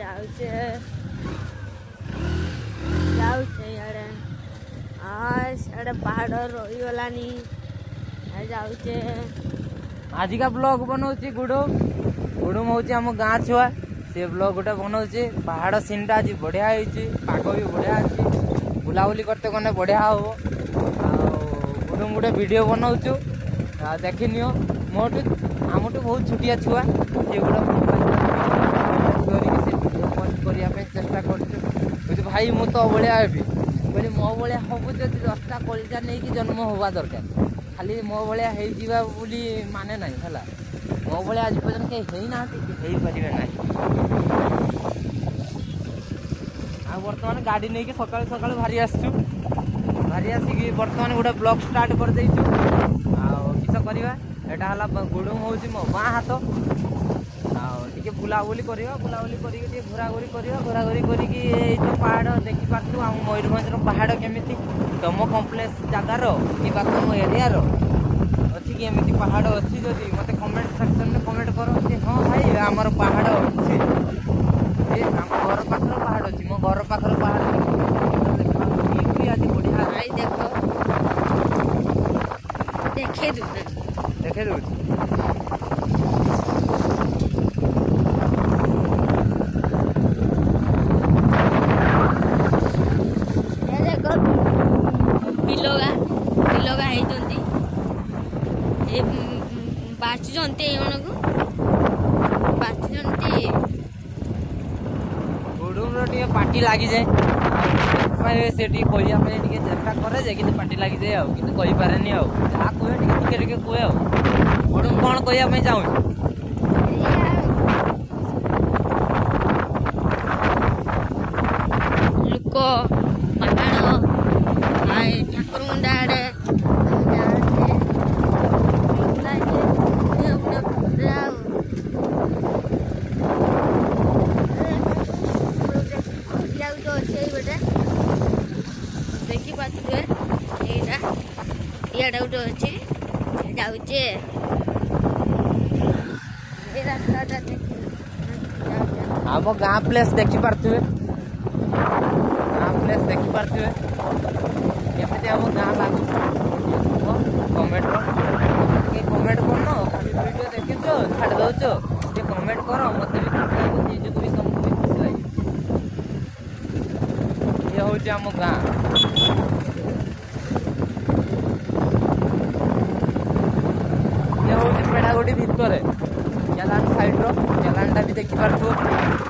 ଯାଉଛେ ଯାଉଛେ ଇଆଡ଼େ ସିଆଡ଼େ ପାହାଡ଼ ରହିଗଲାନି ଯାଉଛେ। ଆଜିକା ବ୍ଲଗ ବନଉଛି ଗୁଡୁମ ହଉଛି ଆମ ଗାଁ ଛୁଆ। ସେ ବ୍ଲଗ ଗୋଟେ ବନଉଛି। ପାହାଡ଼ ସିନ୍ଟା ଆଜି ବଢ଼ିଆ ହେଇଛି, ପାଗ ବି ବଢ଼ିଆ ଅଛି, ବୁଲାବୁଲି କରତେ ଗଲେ ବଢ଼ିଆ ହବ। ଆଉ ଗୁଡୁମ ଗୋଟେ ଭିଡ଼ିଓ ବନଉଛୁ, ଦେଖିନିଅ। ଆମଠୁ ବହୁତ ଛୋଟିଆ ଛୁଆ, ସେ ଗୋଟେ କରିକି ସେ ଭିଡ଼ିଓ କରିବା ପାଇଁ ଚେଷ୍ଟା କରୁଛୁ। କହୁଛି ଭାଇ ମୁଁ ତ ଭଳିଆ ହେବି। କହିଲି ମୋ ଭଳିଆ ହବୁ ଯଦି 10ଟା କଳିଜା ନେଇକି ଜନ୍ମ ହେବା ଦରକାର। ଖାଲି ମୋ ଭଳିଆ ହେଇଯିବା ବୋଲି ମାନେ ନାହିଁ ହେଲା। ମୋ ଭଳିଆ ଆଜି ପର୍ଯ୍ୟନ୍ତ କେହି ହେଇନାହାନ୍ତି, କି ହେଇପାରିବେ ନାହିଁ। ଆଉ ବର୍ତ୍ତମାନ ଗାଡ଼ି ନେଇକି ସକାଳୁ ସକାଳୁ ବାହାରି ଆସିଛୁ। ବାହାରି ଆସିକି ବର୍ତ୍ତମାନ ଗୋଟେ ବ୍ଲଗ ଷ୍ଟାର୍ଟ କରିଦେଇଛୁ। ଆଉ କିସ କରିବା, ଏଇଟା ହେଲା ଗୁଡୁମ ହେଉଛି ମୋ ବାଁ ହାତ। ଆଉ ଟିକେ ବୁଲାବୁଲି କରିବା, ବୁଲାବୁଲି କରିକି ଟିକେ ଘୋରାଘୋରି କରିବା। ଘୋରାଘୋରି କରିକି ଏଇ ତ ପାହାଡ଼ ଦେଖିପାରୁଛୁ। ଆମ ମୟୂରଭଞ୍ଜର ପାହାଡ଼ କେମିତି, ତମ କମ୍ପ୍ଲେକ୍ସ ଜାଗାର କିମ୍ବା ତମ ଏରିଆର ଅଛି କି ଏମିତି ପାହାଡ଼ ଅଛି? ଯଦି ମୋତେ କମେଣ୍ଟ ସେକ୍ସନରେ କମେଣ୍ଟ କର ଯେ ହଁ ଭାଇ ଆମର ପାହାଡ଼ ଅଛି। ଆମ ଘର ପାଖର ପାହାଡ଼ ଅଛି, ମୋ ଘର ପାଖର ପାହାଡ଼ ଆଜି ବଢ଼ିଆ ଭାଇ ଦେଖ ଦେଖେଇ ଦଉଛି। ବିଲଗା ହେଇଛନ୍ତି, ବାଛୁଛନ୍ତି, ଏମାନଙ୍କୁ ବାଛୁଛନ୍ତି। ଗୁଡୁମର ଟିକେ ପାଟି ଲାଗିଯାଏ, ସେ ଟିକେ କହିବା ପାଇଁ ଟିକେ ଚେଷ୍ଟା କରେ ଯେ, କିନ୍ତୁ ପାଟି ଲାଗିଯାଏ ଆଉ, କିନ୍ତୁ କହିପାରେନି ଆଉ। ଯାହା କୁହେ ଟିକେ ଟିକେ କୁହେ ଆଉ। ଗୁଡୁମ କ'ଣ କହିବା ପାଇଁ ଚାହୁଁଛି? ଲୋକ ପାହାଡ଼ ଠାକୁର ମୁଣ୍ଡା ଆଡ଼େ ଦେଖିପାରୁଥିବେ। ଏଇଟା ଇଆଡ଼େ ଗୋଟେ ଅଛି, ଯାଉଛେ। ଏ ରାସ୍ତାଟା ଆମ ଗାଁ ପ୍ଲେସ୍ ଦେଖିପାରୁଥିବେ, କେମିତି ଆମ ଗାଁ ଲାଗୁଛି କମେଣ୍ଟ କରୁନ। ଖାଲି ଭିଡ଼ିଓ ଦେଖିଛ ଛାଡ଼ି ଦଉଛ, ଟିକେ କମେଣ୍ଟ କର। ମୋତେ ବି ଖୁସି ଲାଗୁଛି, ନିଜକୁ ବି ତମକୁ ବି ଖୁସି ଲାଗିବ। ଇଏ ହେଉଛି ଆମ ଗାଁ। ଇଏ ହେଉଛି ପେଡ଼ାଗୁଡ଼ି ଭିତରେ, କେଲାନ ସାଇଡ଼୍ର। କେଲାନଟା ବି ଦେଖିପାରୁଥିବ।